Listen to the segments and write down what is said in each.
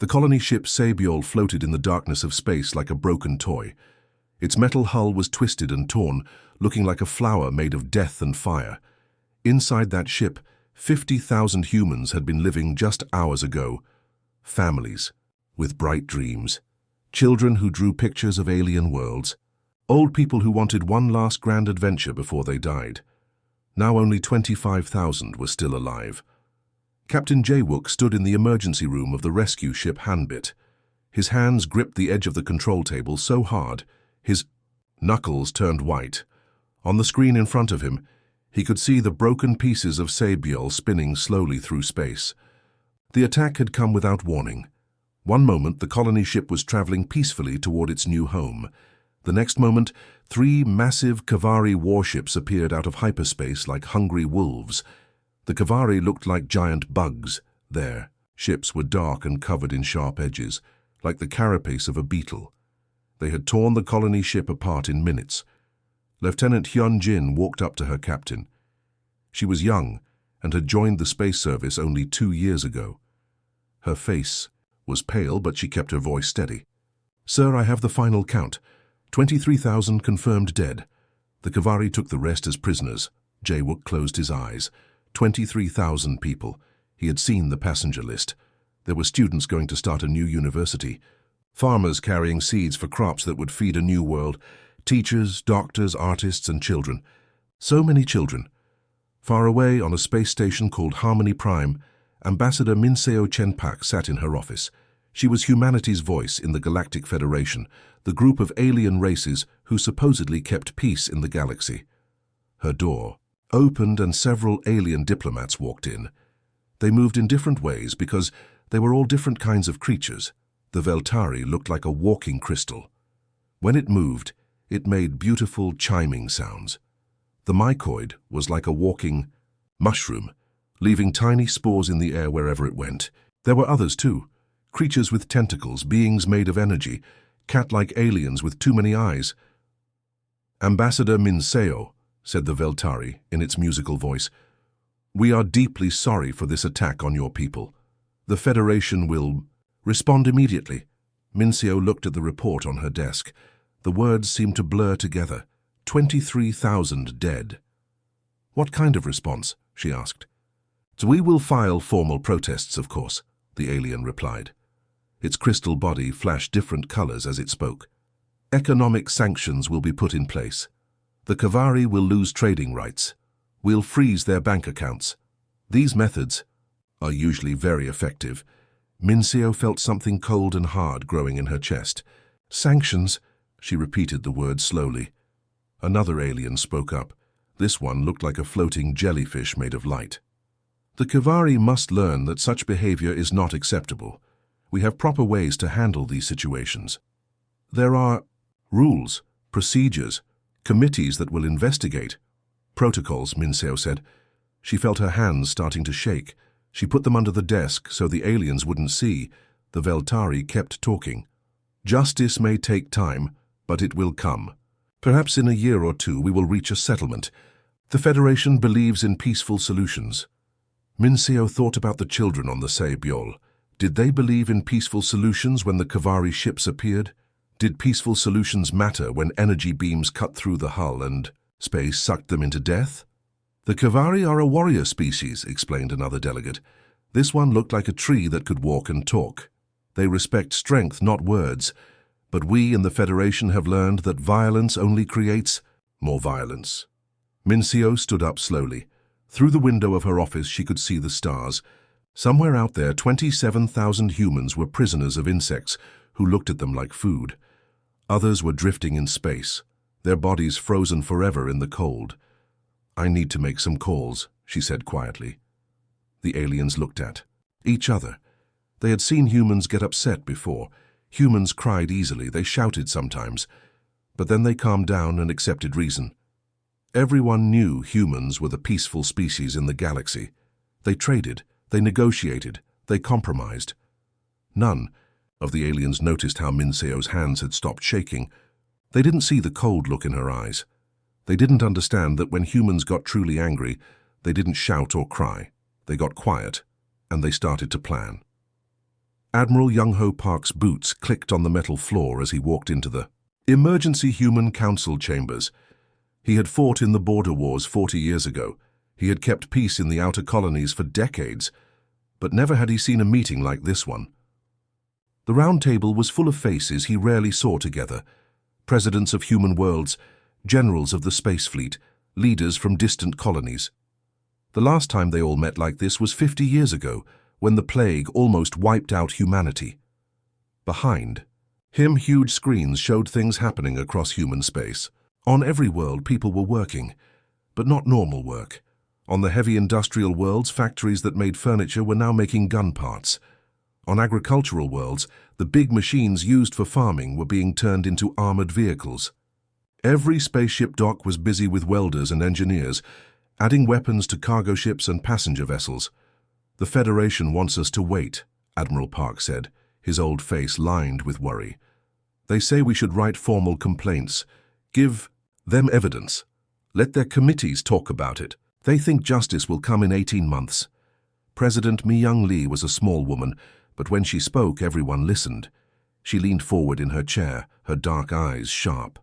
The colony ship Sabiol floated in the darkness of space like a broken toy. Its metal hull was twisted and torn, looking like a flower made of death and fire. Inside that ship, 50,000 humans had been living just hours ago. Families, with bright dreams. Children who drew pictures of alien worlds. Old people who wanted one last grand adventure before they died. Now only 25,000 were still alive. Captain Jaywook stood in the emergency room of the rescue ship Hanbit. His hands gripped the edge of the control table so hard, his knuckles turned white. On the screen in front of him, he could see the broken pieces of Sabiol spinning slowly through space. The attack had come without warning. One moment, the colony ship was traveling peacefully toward its new home. The next moment, 3 massive Kavari warships appeared out of hyperspace like hungry wolves. The Kavari looked like giant bugs. Their ships were dark and covered in sharp edges, like the carapace of a beetle. They had torn the colony ship apart in minutes. Lieutenant Hyun Jin walked up to her captain. She was young and had joined the space service only 2 years ago. Her face was pale, but she kept her voice steady. "Sir, I have the final count. 23,000 confirmed dead. The Kavari took the rest as prisoners." Jaywook closed his eyes. 23,000 people. He had seen the passenger list. There were students going to start a new university. Farmers carrying seeds for crops that would feed a new world. Teachers, doctors, artists, and children. So many children. Far away on a space station called Harmony Prime, Ambassador Minseo Chenpak sat in her office. She was humanity's voice in the Galactic Federation, the group of alien races who supposedly kept peace in the galaxy. Her door opened and several alien diplomats walked in. They moved in different ways because they were all different kinds of creatures. The Veltari looked like a walking crystal. When it moved, it made beautiful chiming sounds. The mycoid was like a walking mushroom, leaving tiny spores in the air wherever it went. There were others too, creatures with tentacles, beings made of energy, cat-like aliens with too many eyes. "Ambassador Minseo," said the Veltari in its musical voice, "we are deeply sorry for this attack on your people. The Federation will respond immediately." Minseo looked at the report on her desk. The words seemed to blur together. 23,000 dead. "What kind of response?" she asked. "We will file formal protests, of course," the alien replied. Its crystal body flashed different colors as it spoke. "Economic sanctions will be put in place. The Kavari will lose trading rights. We'll freeze their bank accounts. These methods are usually very effective." Minseo felt something cold and hard growing in her chest. "Sanctions," she repeated the word slowly. Another alien spoke up. This one looked like a floating jellyfish made of light. "The Kavari must learn that such behavior is not acceptable. We have proper ways to handle these situations. There are rules, procedures, committees that will investigate." "Protocols," Minseo said. She felt her hands starting to shake. She put them under the desk so the aliens wouldn't see. The Veltari kept talking. "Justice may take time, but it will come. Perhaps in a year or two we will reach a settlement. The Federation believes in peaceful solutions." Minseo thought about the children on the Sabiol. Did they believe in peaceful solutions when the Kavari ships appeared? Did peaceful solutions matter when energy beams cut through the hull and space sucked them into death? "The Kavari are a warrior species," explained another delegate. "This one looked like a tree that could walk and talk. They respect strength, not words. But we in the Federation have learned that violence only creates more violence." Minseo stood up slowly. Through the window of her office she could see the stars. Somewhere out there, 27,000 humans were prisoners of insects who looked at them like food. Others were drifting in space, their bodies frozen forever in the cold. "I need to make some calls," she said quietly. The aliens looked at each other. They had seen humans get upset before. Humans cried easily, they shouted sometimes, but then they calmed down and accepted reason. Everyone knew humans were the peaceful species in the galaxy. They traded, they negotiated, they compromised. None of the aliens noticed how Minseo's hands had stopped shaking. They didn't see the cold look in her eyes. They didn't understand that when humans got truly angry, they didn't shout or cry. They got quiet, and they started to plan. Admiral Young-Ho Park's boots clicked on the metal floor as he walked into the Emergency Human Council chambers. He had fought in the border wars 40 years ago. He had kept peace in the outer colonies for decades, but never had he seen a meeting like this one. The round table was full of faces he rarely saw together. Presidents of human worlds, generals of the space fleet, leaders from distant colonies. The last time they all met like this was 50 years ago, when the plague almost wiped out humanity. Behind him, huge screens showed things happening across human space. On every world, people were working, but not normal work. On the heavy industrial worlds, factories that made furniture were now making gun parts. On agricultural worlds, the big machines used for farming were being turned into armored vehicles. Every spaceship dock was busy with welders and engineers, adding weapons to cargo ships and passenger vessels. "The Federation wants us to wait," Admiral Park said, his old face lined with worry. "They say we should write formal complaints. Give them evidence. Let their committees talk about it. They think justice will come in 18 months. President Mi-Young Lee was a small woman, but when she spoke, everyone listened. She leaned forward in her chair, her dark eyes sharp.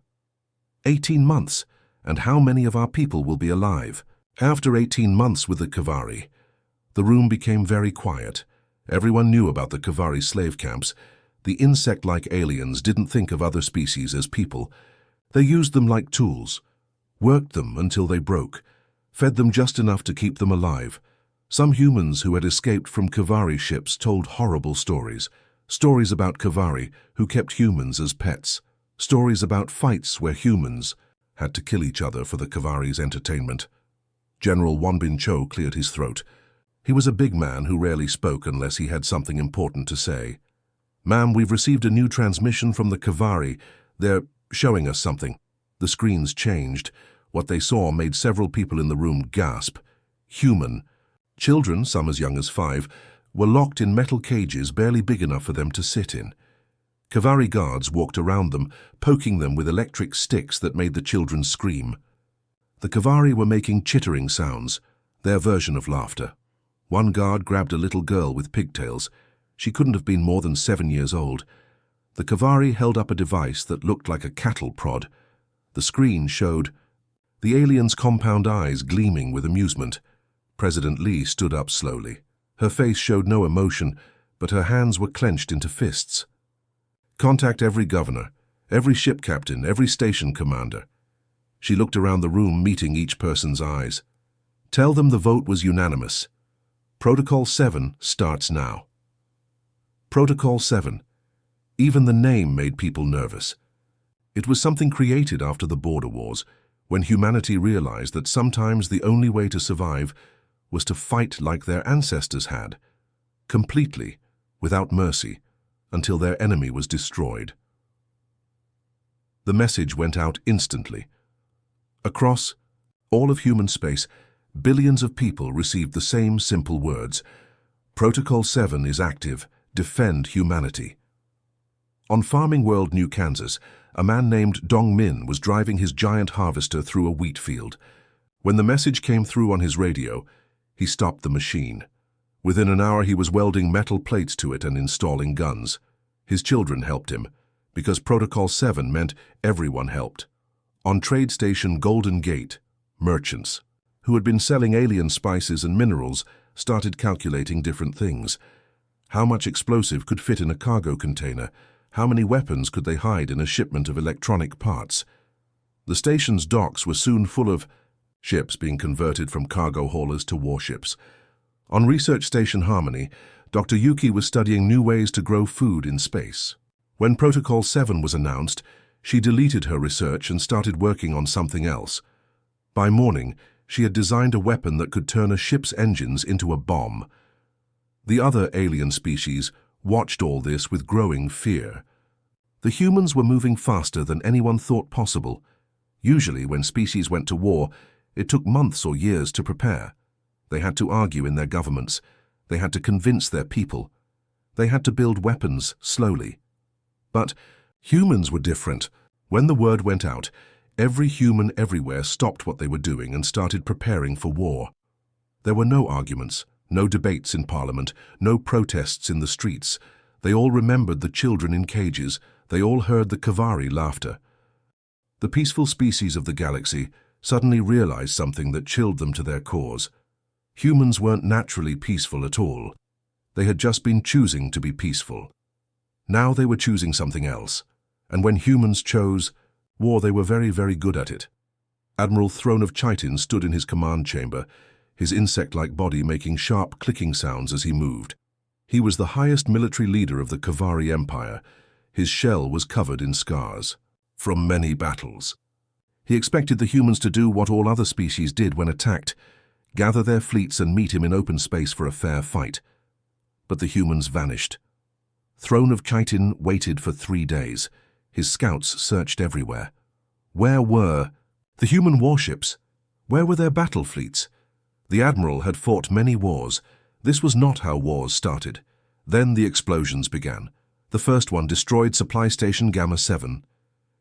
18 months, and how many of our people will be alive? After 18 months with the Kavari, the room became very quiet. Everyone knew about the Kavari slave camps. The insect-like aliens didn't think of other species as people. They used them like tools, worked them until they broke, fed them just enough to keep them alive. Some humans who had escaped from Kavari ships told horrible stories. Stories about Kavari who kept humans as pets. Stories about fights where humans had to kill each other for the Kavari's entertainment. General Wanbin Cho cleared his throat. He was a big man who rarely spoke unless he had something important to say. "Ma'am, we've received a new transmission from the Kavari. They're showing us something." The screens changed. What they saw made several people in the room gasp. Human. Children, some as young as 5, were locked in metal cages barely big enough for them to sit in. Kavari guards walked around them, poking them with electric sticks that made the children scream. The Kavari were making chittering sounds, their version of laughter. One guard grabbed a little girl with pigtails. She couldn't have been more than 7 years old. The Kavari held up a device that looked like a cattle prod. The screen showed the alien's compound eyes gleaming with amusement. President Lee stood up slowly. Her face showed no emotion, but her hands were clenched into fists. "Contact every governor, every ship captain, every station commander." She looked around the room, meeting each person's eyes. "Tell them the vote was unanimous. Protocol 7 starts now." Protocol 7. Even the name made people nervous. It was something created after the border wars, when humanity realized that sometimes the only way to survive was to fight like their ancestors had, completely, without mercy, until their enemy was destroyed. The message went out instantly. Across all of human space, billions of people received the same simple words: Protocol 7 is active. Defend humanity. On Farming World, New Kansas, a man named Dong Min was driving his giant harvester through a wheat field. When the message came through on his radio, he stopped the machine. Within an hour, he was welding metal plates to it and installing guns. His children helped him, because Protocol 7 meant everyone helped. On trade station Golden Gate, merchants, who had been selling alien spices and minerals, started calculating different things. How much explosive could fit in a cargo container? How many weapons could they hide in a shipment of electronic parts? The station's docks were soon full of ships being converted from cargo haulers to warships. On Research Station Harmony, Dr. Yuki was studying new ways to grow food in space. When Protocol 7 was announced, she deleted her research and started working on something else. By morning, she had designed a weapon that could turn a ship's engines into a bomb. The other alien species watched all this with growing fear. The humans were moving faster than anyone thought possible. Usually, when species went to war, it took months or years to prepare. They had to argue in their governments. They had to convince their people. They had to build weapons slowly. But humans were different. When the word went out, every human everywhere stopped what they were doing and started preparing for war. There were no arguments, no debates in Parliament, no protests in the streets. They all remembered the children in cages. They all heard the Kavari laughter. The peaceful species of the galaxy suddenly realized something that chilled them to their cores. Humans weren't naturally peaceful at all. They had just been choosing to be peaceful. Now they were choosing something else. And when humans chose war, they were very, very good at it. Admiral Throne of Chitin stood in his command chamber, his insect-like body making sharp clicking sounds as he moved. He was the highest military leader of the Kavari Empire. His shell was covered in scars from many battles. He expected the humans to do what all other species did when attacked, gather their fleets and meet him in open space for a fair fight. But the humans vanished. Throne of Chitin waited for 3 days. His scouts searched everywhere. Where were the human warships? Where were their battle fleets? The Admiral had fought many wars. This was not how wars started. Then the explosions began. The first one destroyed Supply Station Gamma 7.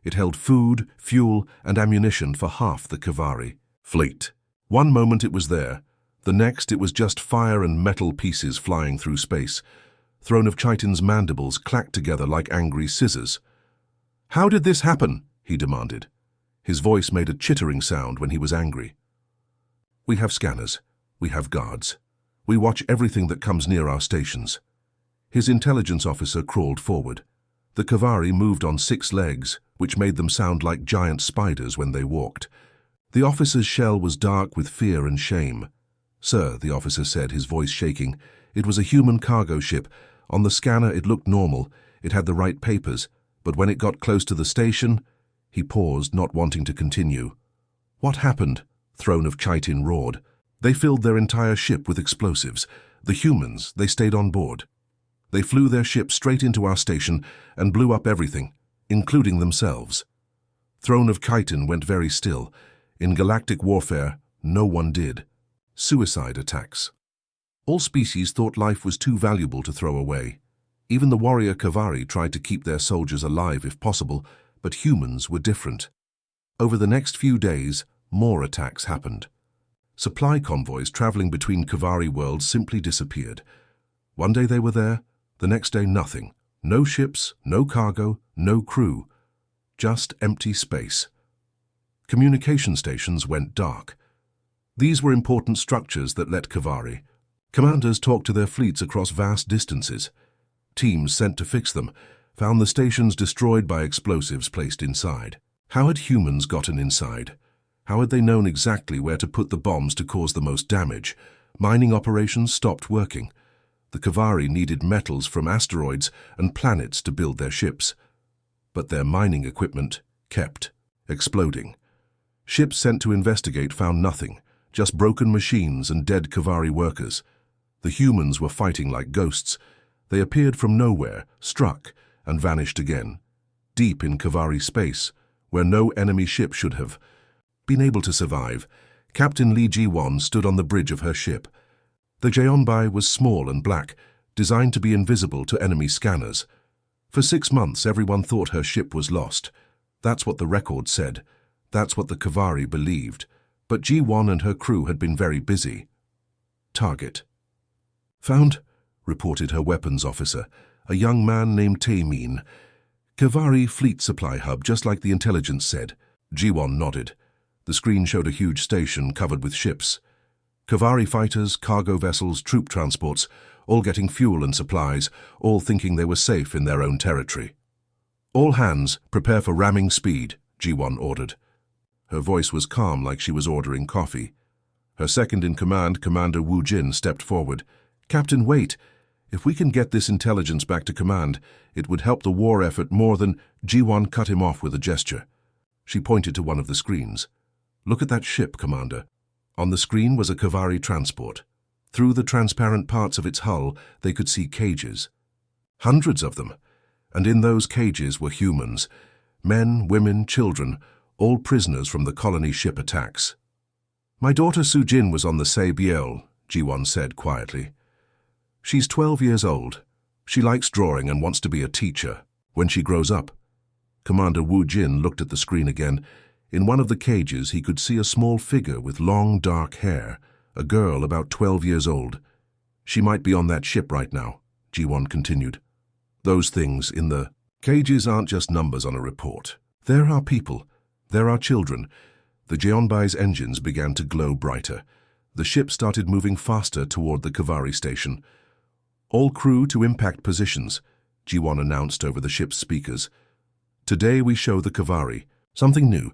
It held food, fuel, and ammunition for half the Kavari fleet. One moment it was there. The next it was just fire and metal pieces flying through space. Throne of Chitin's mandibles clacked together like angry scissors. "How did this happen?" he demanded. His voice made a chittering sound when he was angry. "We have scanners. We have guards. We watch everything that comes near our stations." His intelligence officer crawled forward. The Kavari moved on 6 legs, which made them sound like giant spiders when they walked. The officer's shell was dark with fear and shame. "Sir," the officer said, his voice shaking, "it was a human cargo ship. On the scanner it looked normal. It had the right papers. But when it got close to the station..." He paused, not wanting to continue. "What happened?" Throne of Chitin roared. "They filled their entire ship with explosives. The humans, they stayed on board. They flew their ship straight into our station and blew up everything, including themselves." Throne of Chitin went very still. In galactic warfare, no one did. Suicide attacks. All species thought life was too valuable to throw away. Even the warrior Kavari tried to keep their soldiers alive if possible, but humans were different. Over the next few days, more attacks happened. Supply convoys traveling between Kavari worlds simply disappeared. One day they were there, the next day nothing. No ships, no cargo, no crew. Just empty space. Communication stations went dark. These were important structures that let Kavari. Commanders talked to their fleets across vast distances. Teams sent to fix them found the stations destroyed by explosives placed inside. How had humans gotten inside? How had they known exactly where to put the bombs to cause the most damage? Mining operations stopped working. The Kavari needed metals from asteroids and planets to build their ships. But their mining equipment kept exploding. Ships sent to investigate found nothing, just broken machines and dead Kavari workers. The humans were fighting like ghosts. They appeared from nowhere, struck, and vanished again. Deep in Kavari space, where no enemy ship should have been able to survive, Captain Li Ji-won stood on the bridge of her ship. The Jeonbai was small and black, designed to be invisible to enemy scanners. For 6 months, everyone thought her ship was lost. That's what the record said. That's what the Kavari believed. But Ji-won and her crew had been very busy. Target. "Found," reported her weapons officer, a young man named Taemin. "Kavari Fleet Supply Hub, just like the intelligence said." Ji-won nodded. The screen showed a huge station covered with ships. Kavari fighters, cargo vessels, troop transports, all getting fuel and supplies, all thinking they were safe in their own territory. "All hands, prepare for ramming speed," Ji-won ordered. Her voice was calm, like she was ordering coffee. Her second-in-command, Commander Wu Jin, stepped forward. "Captain, wait. If we can get this intelligence back to command, it would help the war effort more than..." Ji-won cut him off with a gesture. She pointed to one of the screens. "Look at that ship, Commander." On the screen was a Kavari transport. Through the transparent parts of its hull, they could see cages. Hundreds of them. And in those cages were humans. Men, women, children, all prisoners from the colony ship attacks. "My daughter Sujin was on the Biel," Ji-won said quietly. "She's 12 years old. She likes drawing and wants to be a teacher when she grows up." Commander Wu Jin looked at the screen again. In one of the cages, he could see a small figure with long, dark hair, a girl about 12 years old. "She might be on that ship right now," Ji-won continued. Those things in the cages aren't just numbers on a report. There are people. There are children. The Jeonbai's engines began to glow brighter. The ship started moving faster toward the Kavari station. All crew to impact positions, Ji-won announced over the ship's speakers. Today we show the Kavari something new.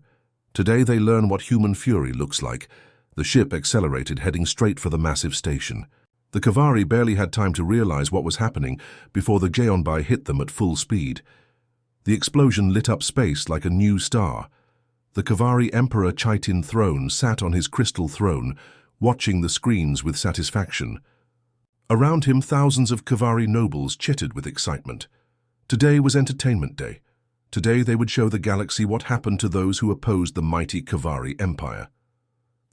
Today they learn what human fury looks like. The ship accelerated, heading straight for the massive station. The Kavari barely had time to realize what was happening before the Jeonbai hit them at full speed. The explosion lit up space like a new star. The Kavari Emperor Chaitin Throne sat on his crystal throne, watching the screens with satisfaction. Around him, thousands of Kavari nobles chittered with excitement. Today was entertainment day. Today they would show the galaxy what happened to those who opposed the mighty Kavari Empire.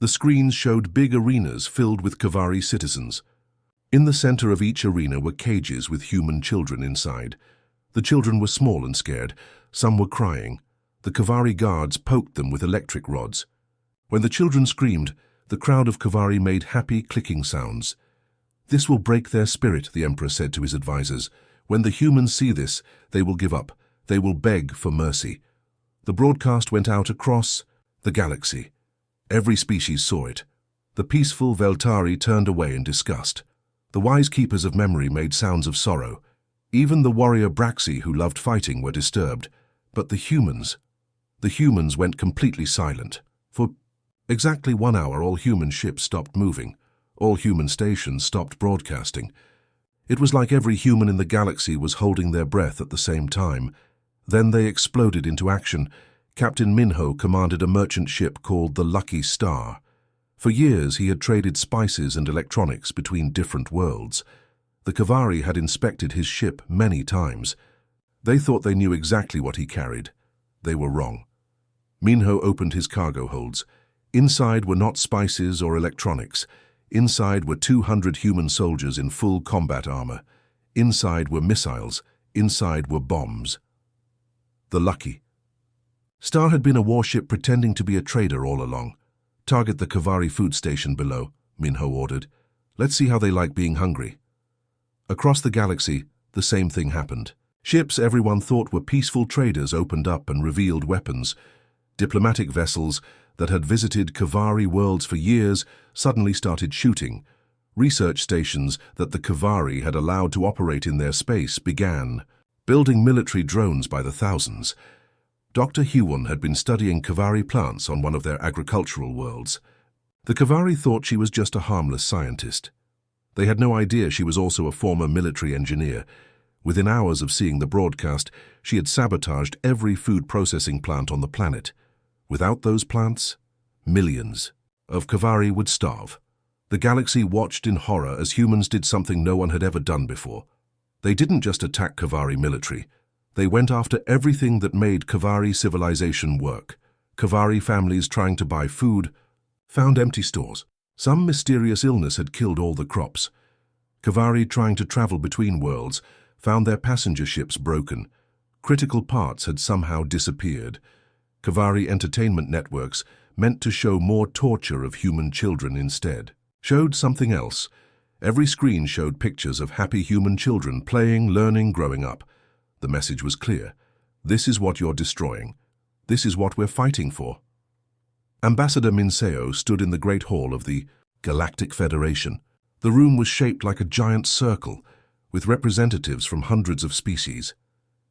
The screens showed big arenas filled with Kavari citizens. In the center of each arena were cages with human children inside. The children were small and scared. Some were crying. The Kavari guards poked them with electric rods. When the children screamed, the crowd of Kavari made happy clicking sounds. "This will break their spirit," the Emperor said to his advisors. "When the humans see this, they will give up. They will beg for mercy." The broadcast went out across the galaxy. Every species saw it. The peaceful Veltari turned away in disgust. The wise keepers of memory made sounds of sorrow. Even the warrior Braxi, who loved fighting, were disturbed. But the humans went completely silent. For exactly 1 hour, all human ships stopped moving. All human stations stopped broadcasting. It was like every human in the galaxy was holding their breath at the same time. Then they exploded into action. Captain Minho commanded a merchant ship called the Lucky Star. For years he had traded spices and electronics between different worlds. The Kavari had inspected his ship many times. They thought they knew exactly what he carried. They were wrong. Minho opened his cargo holds. Inside were not spices or electronics. Inside were 200 human soldiers in full combat armor. Inside were missiles. Inside were bombs. The Lucky Star had been a warship pretending to be a trader all along. "Target the Kavari food station below," Minho ordered. "Let's see how they like being hungry." Across the galaxy, the same thing happened. Ships everyone thought were peaceful traders opened up and revealed weapons. Diplomatic vessels that had visited Kavari worlds for years suddenly started shooting. Research stations that the Kavari had allowed to operate in their space began building military drones by the thousands. Dr. Hyewon had been studying Kavari plants on one of their agricultural worlds. The Kavari thought she was just a harmless scientist. They had no idea she was also a former military engineer. Within hours of seeing the broadcast, she had sabotaged every food processing plant on the planet. Without those plants, millions of Kavari would starve. The galaxy watched in horror as humans did something no one had ever done before. They didn't just attack Kavari military. They went after everything that made Kavari civilization work. Kavari families trying to buy food found empty stores. Some mysterious illness had killed all the crops. Kavari trying to travel between worlds found their passenger ships broken. Critical parts had somehow disappeared. Kavari entertainment networks, meant to show more torture of human children instead, showed something else. Every screen showed pictures of happy human children playing, learning, growing up. The message was clear. This is what you're destroying. This is what we're fighting for. Ambassador Minseo stood in the Great Hall of the Galactic Federation. The room was shaped like a giant circle, with representatives from hundreds of species.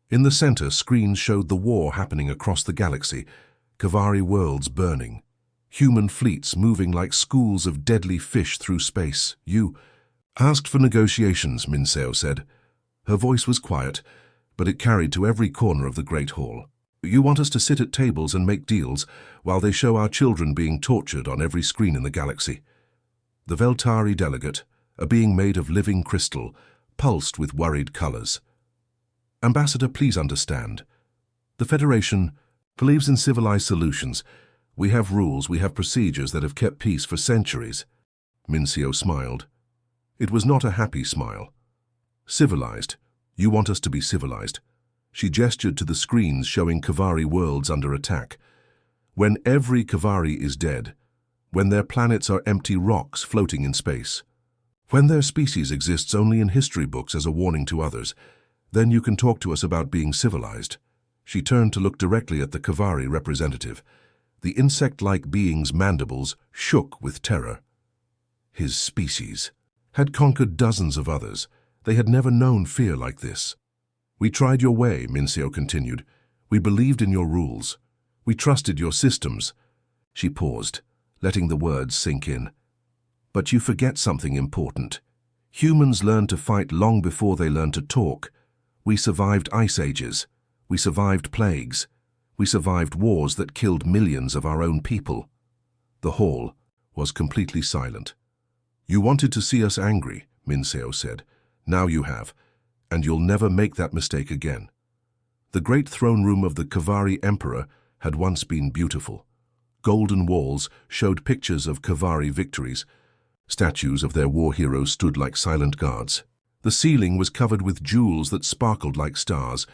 In the center, screens showed the war happening across the galaxy, Kavari worlds burning, human fleets moving like schools of deadly fish through space. "You asked for negotiations," Minseo said. Her voice was quiet, but it carried to every corner of the Great Hall. "You want us to sit at tables and make deals while they show our children being tortured on every screen in the galaxy." The Veltari delegate, a being made of living crystal, pulsed with worried colors. "Ambassador, please understand. The Federation believes in civilized solutions. We have rules, we have procedures that have kept peace for centuries." Minseo smiled. It was not a happy smile. "Civilized. You want us to be civilized." She gestured to the screens showing Kavari worlds under attack. "When every Kavari is dead, when their planets are empty rocks floating in space, when their species exists only in history books as a warning to others, Then you can talk to us about being civilized." She turned to look directly at the Kavari representative. The insect-like being's mandibles shook with terror. His species had conquered dozens of others. They had never known fear like this. "We tried your way," Minseo continued. "We believed in your rules. We trusted your systems." She paused, letting the words sink in. "But you forget something important. Humans learned to fight long before they learned to talk. We survived ice ages. We survived plagues. We survived wars that killed millions of our own people." The hall was completely silent. "You wanted to see us angry," Minseo said. "Now you have, and you'll never make that mistake again." The great throne room of the Kavari Emperor had once been beautiful. Golden walls showed pictures of Kavari victories. Statues of their war heroes stood like silent guards. The ceiling was covered with jewels that sparkled like stars.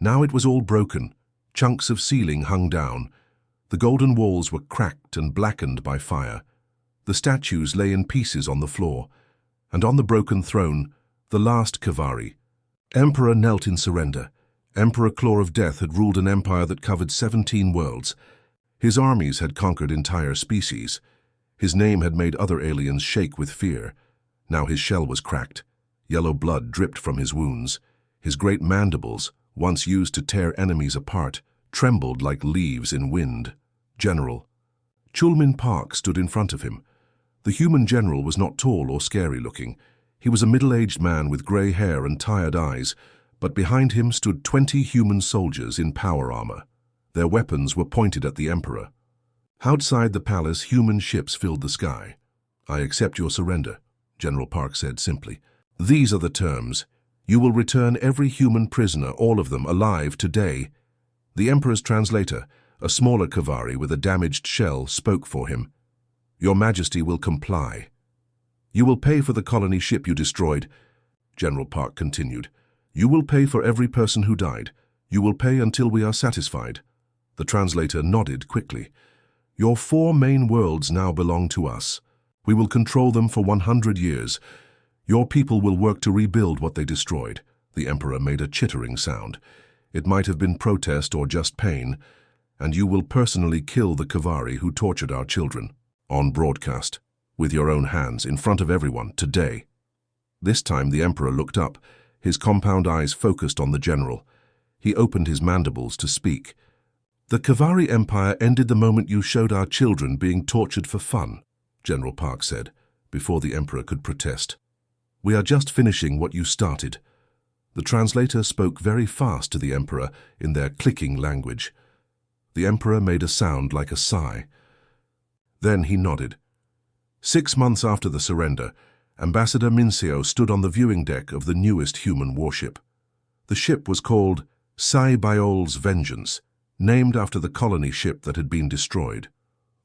Now it was all broken. Chunks of ceiling hung down. The golden walls were cracked and blackened by fire. The statues lay in pieces on the floor, and on the broken throne, the last Kavari Emperor knelt in surrender. Emperor Claw of Death had ruled an empire that covered 17 worlds. His armies had conquered entire species. His name had made other aliens shake with fear. Now his shell was cracked. Yellow blood dripped from his wounds. His great mandibles, once used to tear enemies apart, trembled like leaves in wind. "General." Chulmin Park stood in front of him. The human general was not tall or scary-looking. He was a middle-aged man with grey hair and tired eyes, but behind him stood 20 human soldiers in power armor. Their weapons were pointed at the Emperor. Outside the palace, human ships filled the sky. "I accept your surrender," General Park said simply. "These are the terms. You will return every human prisoner, all of them, alive today." The Emperor's translator, a smaller Kavari with a damaged shell, spoke for him. "Your Majesty will comply." "You will pay for the colony ship you destroyed," General Park continued. "You will pay for every person who died. You will pay until we are satisfied." The translator nodded quickly. "Your 4 main worlds now belong to us. We will control them for 100 years. Your people will work to rebuild what they destroyed." The Emperor made a chittering sound. It might have been protest or just pain. "And you will personally kill the Kavari who tortured our children. On broadcast. With your own hands, in front of everyone, today." This time the Emperor looked up, his compound eyes focused on the general. He opened his mandibles to speak. "The Kavari Empire ended the moment you showed our children being tortured for fun," General Park said, before the Emperor could protest. "We are just finishing what you started." The translator spoke very fast to the Emperor in their clicking language. The Emperor made a sound like a sigh. Then he nodded. 6 months after the surrender, Ambassador Minseo stood on the viewing deck of the newest human warship. The ship was called Sci-Biol's Vengeance, named after the colony ship that had been destroyed.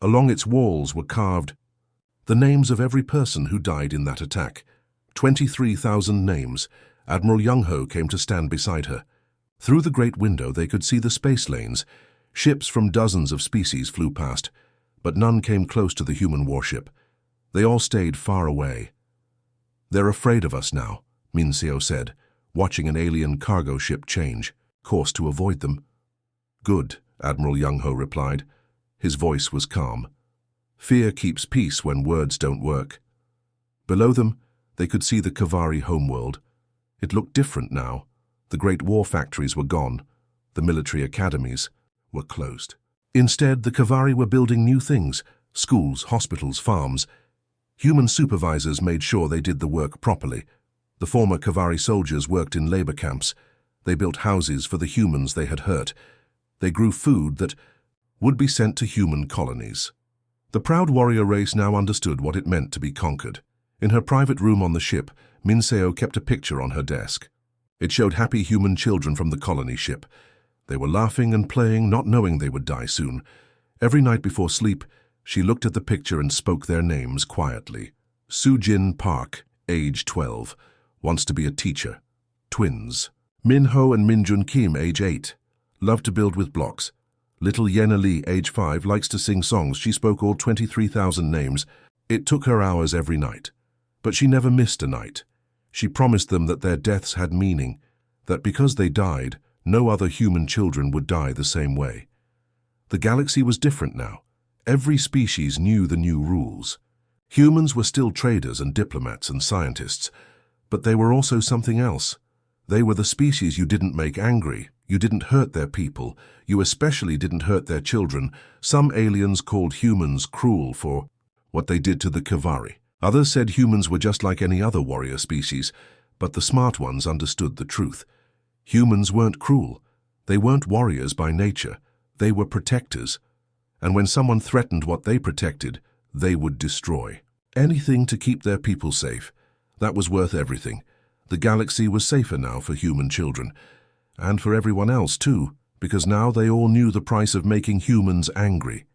Along its walls were carved the names of every person who died in that attack. 23,000 names. Admiral Young-ho came to stand beside her. Through the great window they could see the space lanes. Ships from dozens of species flew past, but none came close to the human warship. They all stayed far away. "They're afraid of us now," Minseo said, watching an alien cargo ship change course to avoid them. "Good," Admiral Young-ho replied. His voice was calm. "Fear keeps peace when words don't work." Below them, they could see the Kavari homeworld. It looked different now. The great war factories were gone. The military academies were closed. Instead, the Kavari were building new things: schools, hospitals, farms. Human supervisors made sure they did the work properly. The former Kavari soldiers worked in labor camps. They built houses for the humans they had hurt. They grew food that would be sent to human colonies. The proud warrior race now understood what it meant to be conquered. In her private room on the ship, Minseo kept a picture on her desk. It showed happy human children from the colony ship. They were laughing and playing, not knowing they would die soon. Every night before sleep, she looked at the picture and spoke their names quietly. Soo-jin Park, age 12, wants to be a teacher. Twins. Min-ho and Min-jun Kim, age 8, love to build with blocks. Little Yena Lee, age 5, likes to sing songs. She spoke all 23,000 names. It took her hours every night. But she never missed a night. She promised them that their deaths had meaning, that because they died, no other human children would die the same way. The galaxy was different now. Every species knew the new rules. Humans were still traders and diplomats and scientists, but they were also something else. They were the species you didn't make angry, you didn't hurt their people, you especially didn't hurt their children. Some aliens called humans cruel for what they did to the Kavari. Others said humans were just like any other warrior species, but the smart ones understood the truth. Humans weren't cruel. They weren't warriors by nature. They were protectors. And when someone threatened what they protected, they would destroy. Anything to keep their people safe. That was worth everything. The galaxy was safer now for human children. And for everyone else too, because now they all knew the price of making humans angry.